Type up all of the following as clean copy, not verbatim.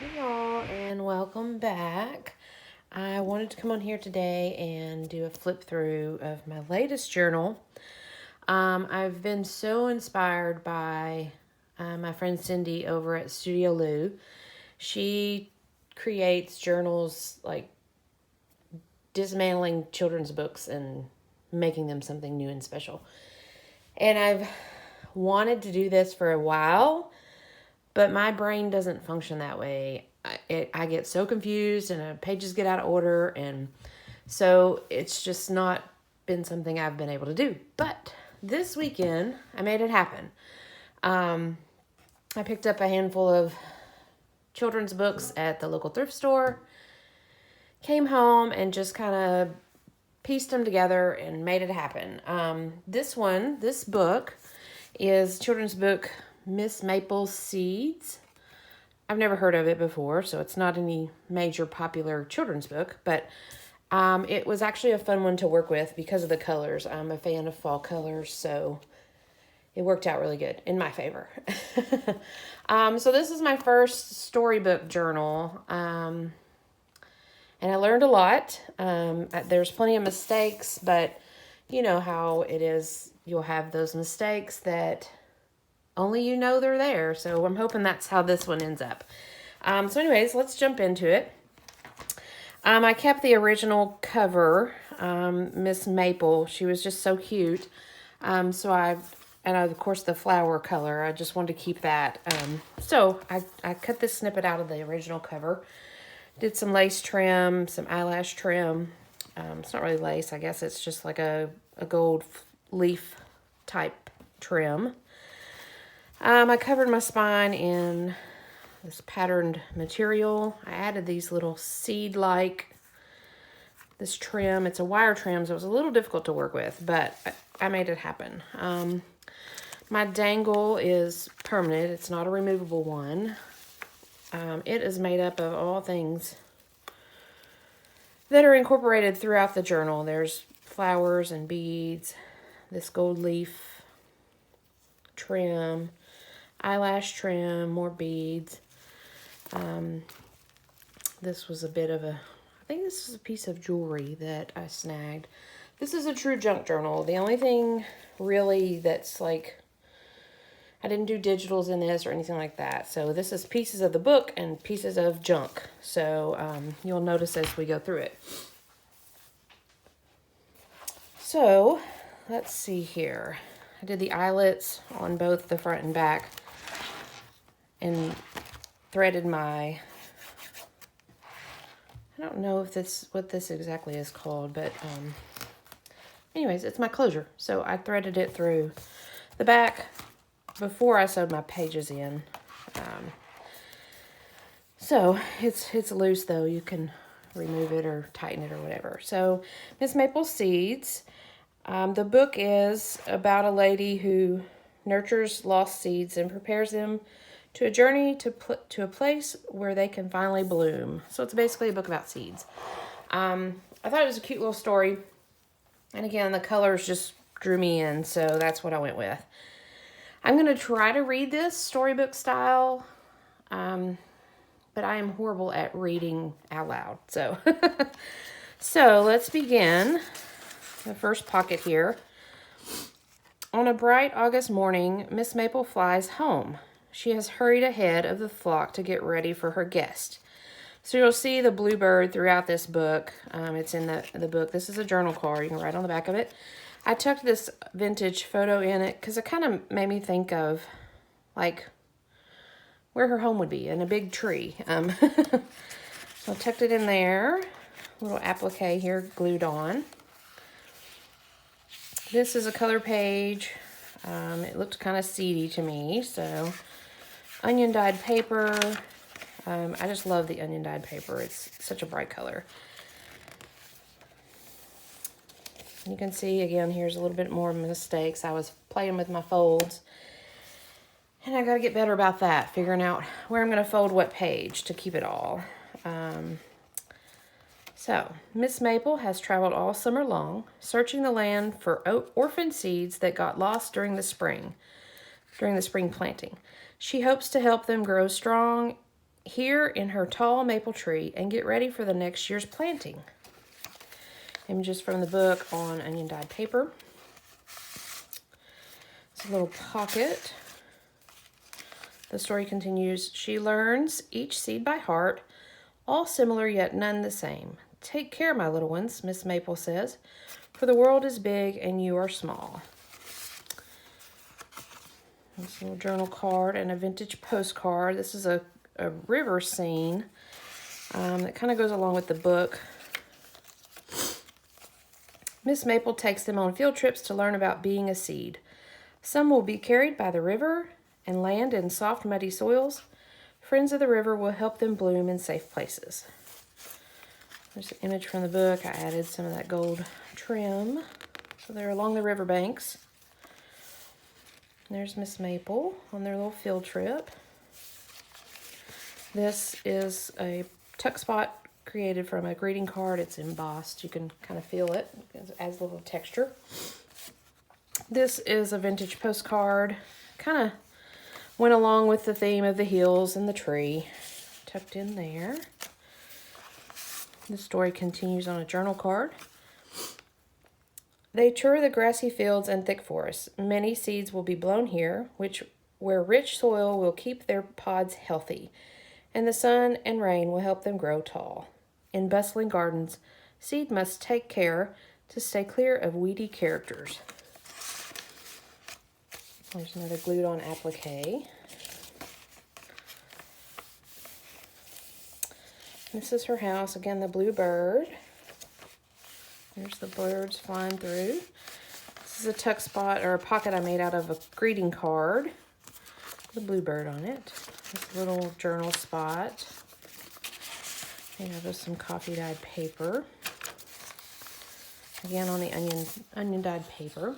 Hey y'all, and welcome back. I wanted to come on here today and do a flip through of my latest journal. I've been so inspired by my friend Cindy over at Studio Lou. She creates journals like dismantling children's books and making them something new and special. And I've wanted to do this for a while, but my brain doesn't function that way. I get so confused and pages get out of order, and so it's just not been something I've been able to do. But this weekend, I made it happen. I picked up a handful of children's books at the local thrift store, came home, and just kind of pieced them together and made it happen. This book is children's book Miss Maple's Seeds. I've never heard of it before, so it's not any major popular children's book, but it was actually a fun one to work with because of the colors. I'm a fan of fall colors, so it worked out really good in my favor. So this is my first storybook journal, and I learned a lot. There's plenty of mistakes, but you know how it is. You'll have those mistakes that only you know they're there. So I'm hoping that's how this one ends up. So anyways, let's jump into it. I kept the original cover, Miss Maple. She was just so cute. And of course the flower color, I just wanted to keep that. So I cut this snippet out of the original cover. Did some lace trim, some eyelash trim. It's not really lace, I guess it's just like a gold leaf type trim. I covered my spine in this patterned material. I added these little seed-like, this trim. It's a wire trim, so it was a little difficult to work with, but I made it happen. My dangle is permanent. It's not a removable one. It is made up of all things that are incorporated throughout the journal. There's flowers and beads, this gold leaf trim, eyelash trim, more beads. This was a bit of I think this is a piece of jewelry that I snagged. This is a true junk journal. The only thing really that's like, I didn't do digitals in this or anything like that. So this is pieces of the book and pieces of junk. So you'll notice as we go through it. So let's see here. I did the eyelets on both the front and back and threaded my, I don't know if this what this exactly is called, but anyways, it's my closure. So I threaded it through the back before I sewed my pages in. So it's loose though. You can remove it or tighten it or whatever. So Miss Maple Seeds. The book is about a lady who nurtures lost seeds and prepares them to a journey to a place where they can finally bloom. So it's basically a book about seeds. I thought it was a cute little story. And again, the colors just drew me in, so that's what I went with. I'm going to try to read this storybook style, but I am horrible at reading out loud. So, so let's begin. The first pocket here. On a bright August morning, Miss Maple flies home. She has hurried ahead of the flock to get ready for her guest. So you'll see the bluebird throughout this book. It's in the book. This is a journal card. You can write on the back of it. I tucked this vintage photo in it because it kind of made me think of like where her home would be in a big tree. So I tucked it in there. Little applique here glued on. This is a color page. It looked kind of seedy to me, so onion dyed paper. I just love the onion dyed paper. It's such a bright color. You can see again, here's a little bit more mistakes. I was playing with my folds, and I got to get better about that, figuring out where I'm going to fold what page to keep it all. So, Miss Maple has traveled all summer long, searching the land for orphan seeds that got lost during the spring planting. She hopes to help them grow strong here in her tall maple tree and get ready for the next year's planting. Images from the book on onion dyed paper. It's a little pocket. The story continues. She learns each seed by heart, all similar yet none the same. Take care, my little ones, Miss Maple says, for the world is big and you are small. This little journal card and a vintage postcard. This is a river scene that kind of goes along with the book. Miss Maple takes them on field trips to learn about being a seed. Some will be carried by the river and land in soft, muddy soils. Friends of the river will help them bloom in safe places. There's an image from the book. I added some of that gold trim. So they're along the river banks. There's Miss Maple on their little field trip. This is a tuck spot created from a greeting card. It's embossed. You can kind of feel it. It adds a little texture. This is a vintage postcard. Kind of went along with the theme of the hills and the tree. Tucked in there. The story continues on a journal card. They tour the grassy fields and thick forests. Many seeds will be blown here, where rich soil will keep their pods healthy, and the sun and rain will help them grow tall. In bustling gardens, seed must take care to stay clear of weedy characters. There's another glued on applique. This is her house. Again, the blue bird. There's the birds flying through. This is a tuck spot or a pocket I made out of a greeting card. The blue bird on it. This little journal spot. Made out of some coffee dyed paper. Again on the onion dyed paper.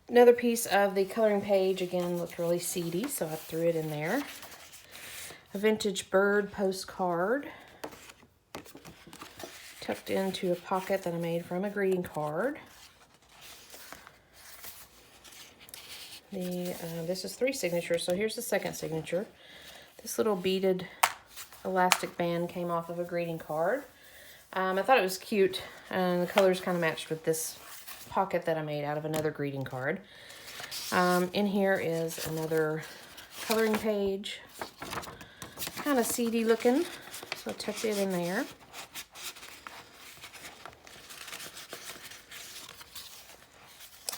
Another piece of the coloring page, again, looked really seedy, so I threw it in there. A vintage bird postcard tucked into a pocket that I made from a greeting card. This is 3 signatures, so here's the second signature. This little beaded elastic band came off of a greeting card. I thought it was cute, and the colors kind of matched with this pocket that I made out of another greeting card. In here is another coloring page. Kind of seedy looking, so I tucked it in there.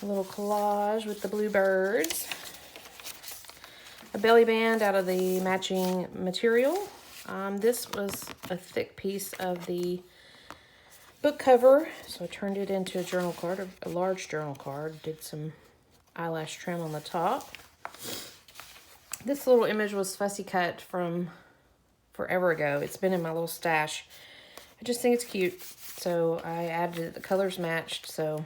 A little collage with the blue birds. A belly band out of the matching material. This was a thick piece of the book cover, so I turned it into a journal card, a large journal card. Did some eyelash trim on the top. This little image was fussy cut from forever ago. It's been in my little stash. I just think it's cute, so I added it. The colors matched, so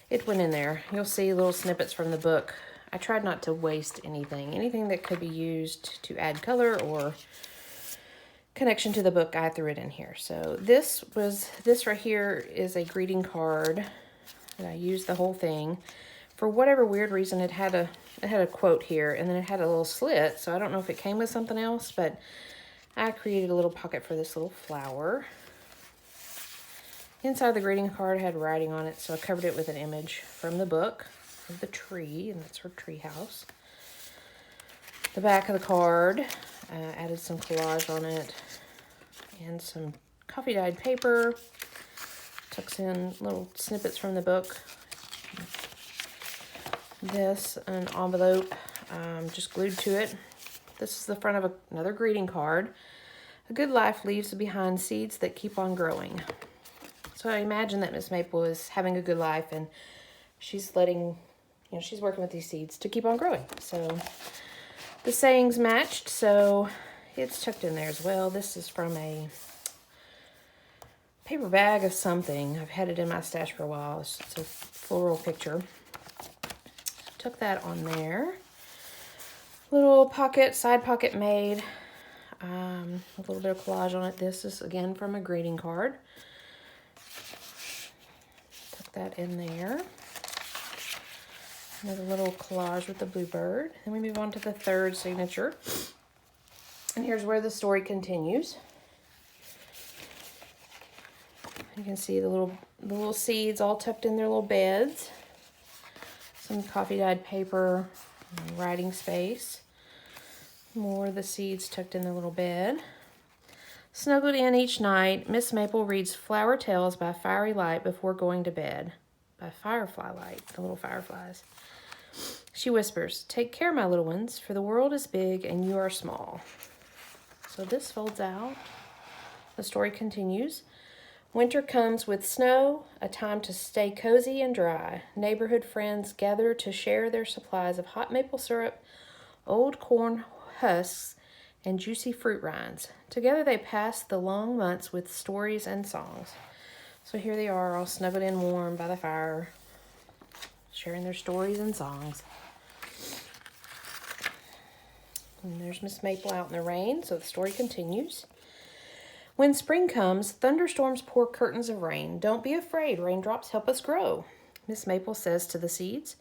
it went in there. You'll see little snippets from the book. I tried not to waste anything that could be used to add color or connection to the book. I threw it in here. So this right here is a greeting card, and I used the whole thing. For whatever weird reason, it had a quote here, and then it had a little slit, so I don't know if it came with something else, but I created a little pocket for this little flower. Inside the greeting card had writing on it, so I covered it with an image from the book of the tree, and that's her tree house. The back of the card, added some collage on it, and some coffee dyed paper. Tucks in little snippets from the book. This, an envelope, just glued to it. This is the front of another greeting card. A good life leaves behind seeds that keep on growing. So I imagine that Miss Maple is having a good life, and she's she's working with these seeds to keep on growing. So the sayings matched, so it's tucked in there as well. This is from a paper bag of something. I've had it in my stash for a while. It's a floral picture. Tuck that on there. Little pocket, side pocket made. A little bit of collage on it. This is again from a greeting card. Tuck that in there. Another little collage with the bluebird. Then we move on to the third signature. And here's where the story continues. You can see the little seeds all tucked in their little beds. Some coffee dyed paper, writing space. More of the seeds tucked in their little bed. Snuggled in each night, Miss Maple reads flower tales by fiery light before going to bed. By firefly light, the little fireflies. She whispers, "Take care, my little ones, for the world is big and you are small." So this folds out. The story continues. Winter comes with snow, a time to stay cozy and dry. Neighborhood friends gather to share their supplies of hot maple syrup, old corn husks, and juicy fruit rinds. Together they pass the long months with stories and songs. So here they are, all snuggled in warm by the fire, sharing their stories and songs. And there's Miss Maple out in the rain, so the story continues. When spring comes, thunderstorms pour curtains of rain. Don't be afraid, raindrops help us grow, Miss Maple says to the seeds.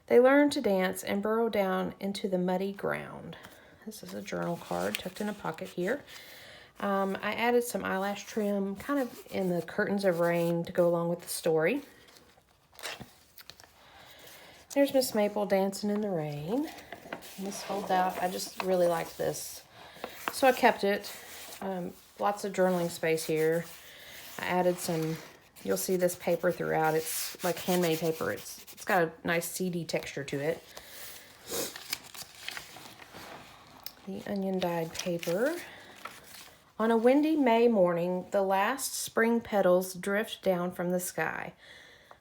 They learn to dance and burrow down into the muddy ground. This is a journal card tucked in a pocket here. I added some eyelash trim kind of in the curtains of rain to go along with the story. There's Miss Maple dancing in the rain. This folds out. I just really liked this, so I kept it. Lots of journaling space here. I added some, you'll see this paper throughout. It's like handmade paper. It's got a nice seedy texture to it. The onion dyed paper. On a windy May morning, the last spring petals drift down from the sky.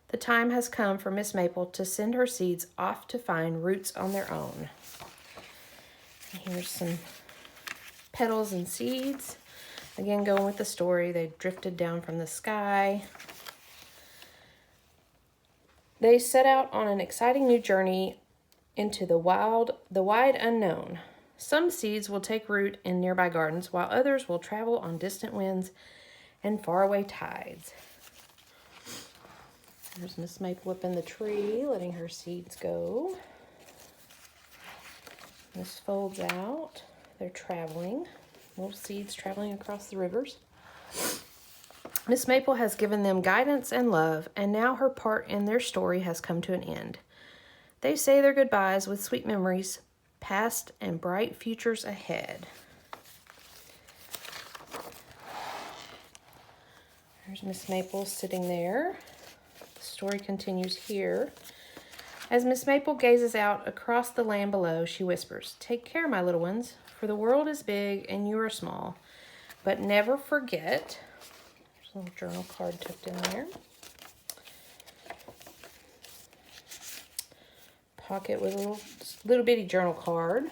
The time has come for Miss Maple to send her seeds off to find roots on their own. And here's some petals and seeds. Again, going with the story, they drifted down from the sky. They set out on an exciting new journey into the wide unknown. Some seeds will take root in nearby gardens, while others will travel on distant winds and faraway tides. There's Miss Maple up in the tree, letting her seeds go. This folds out. They're traveling. Little seeds traveling across the rivers. Miss Maple has given them guidance and love, and now her part in their story has come to an end. They say their goodbyes with sweet memories, past and bright futures ahead. There's Miss Maple sitting there. The story continues here. As Miss Maple gazes out across the land below, she whispers, "Take care, my little ones, for the world is big and you are small. But never forget," there's a little journal card tucked in there. Pocket with a little bitty journal card.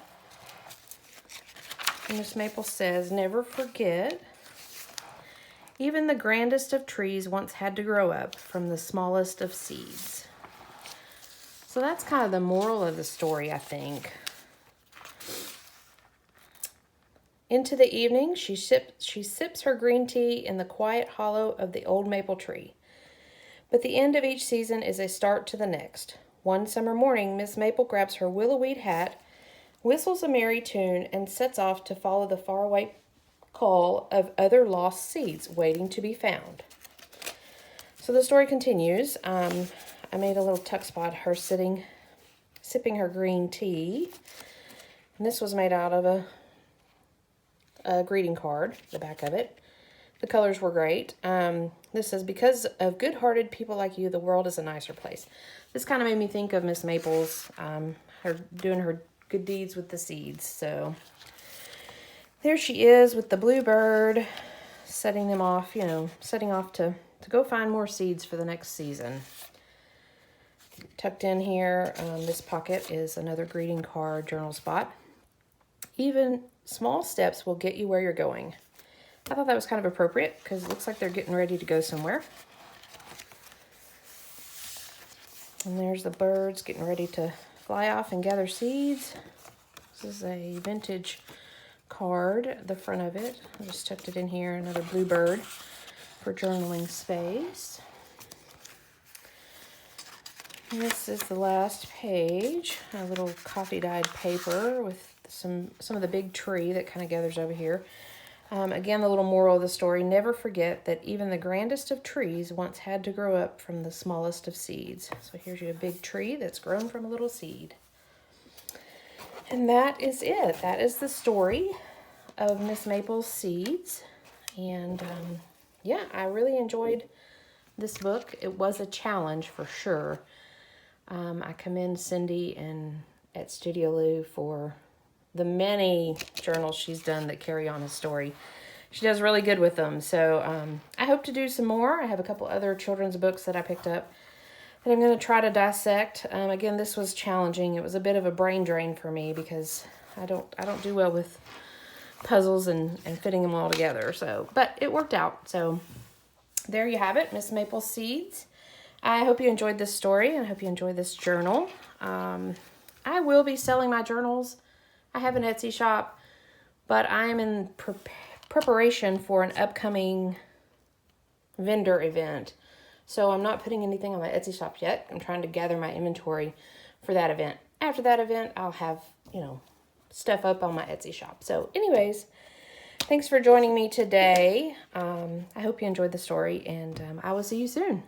And Miss Maple says, "Never forget, even the grandest of trees once had to grow up from the smallest of seeds." So that's kind of the moral of the story, I think. Into the evening, she sips her green tea in the quiet hollow of the old maple tree. But the end of each season is a start to the next. One summer morning, Miss Maple grabs her willow-weed hat, whistles a merry tune, and sets off to follow the faraway call of other lost seeds waiting to be found. So the story continues. I made a little tuck spot, her sipping her green tea. And this was made out of a greeting card, the back of it. The colors were great. This says, "Because of good-hearted people like you, the world is a nicer place." This kind of made me think of Miss Maple's, her doing her good deeds with the seeds. So there she is with the bluebird, setting off to go find more seeds for the next season. Tucked in here, this pocket is another greeting card journal spot. "Even small steps will get you where you're going." I thought that was kind of appropriate because it looks like they're getting ready to go somewhere. And there's the birds getting ready to fly off and gather seeds. This is a vintage card, the front of it. I just tucked it in here, another bluebird for journaling space. This is the last page, a little coffee dyed paper with some of the big tree that kind of gathers over here. Again, the little moral of the story, never forget that even the grandest of trees once had to grow up from the smallest of seeds. So here's you a big tree that's grown from a little seed. And that is it. That is the story of Miss Maple's Seeds. And yeah, I really enjoyed this book. It was a challenge for sure. I commend Cindy and at Studio Lou for the many journals she's done that carry on a story. She does really good with them. So I hope to do some more. I have a couple other children's books that I picked up that I'm going to try to dissect. Again, this was challenging. It was a bit of a brain drain for me because I don't do well with puzzles and fitting them all together. So, but it worked out. So there you have it, Miss Maple's Seeds. I hope you enjoyed this story, and I hope you enjoyed this journal. I will be selling my journals. I have an Etsy shop, but I am in preparation for an upcoming vendor event. So I'm not putting anything on my Etsy shop yet. I'm trying to gather my inventory for that event. After that event, I'll have, stuff up on my Etsy shop. So anyways, thanks for joining me today. I hope you enjoyed the story, and I will see you soon.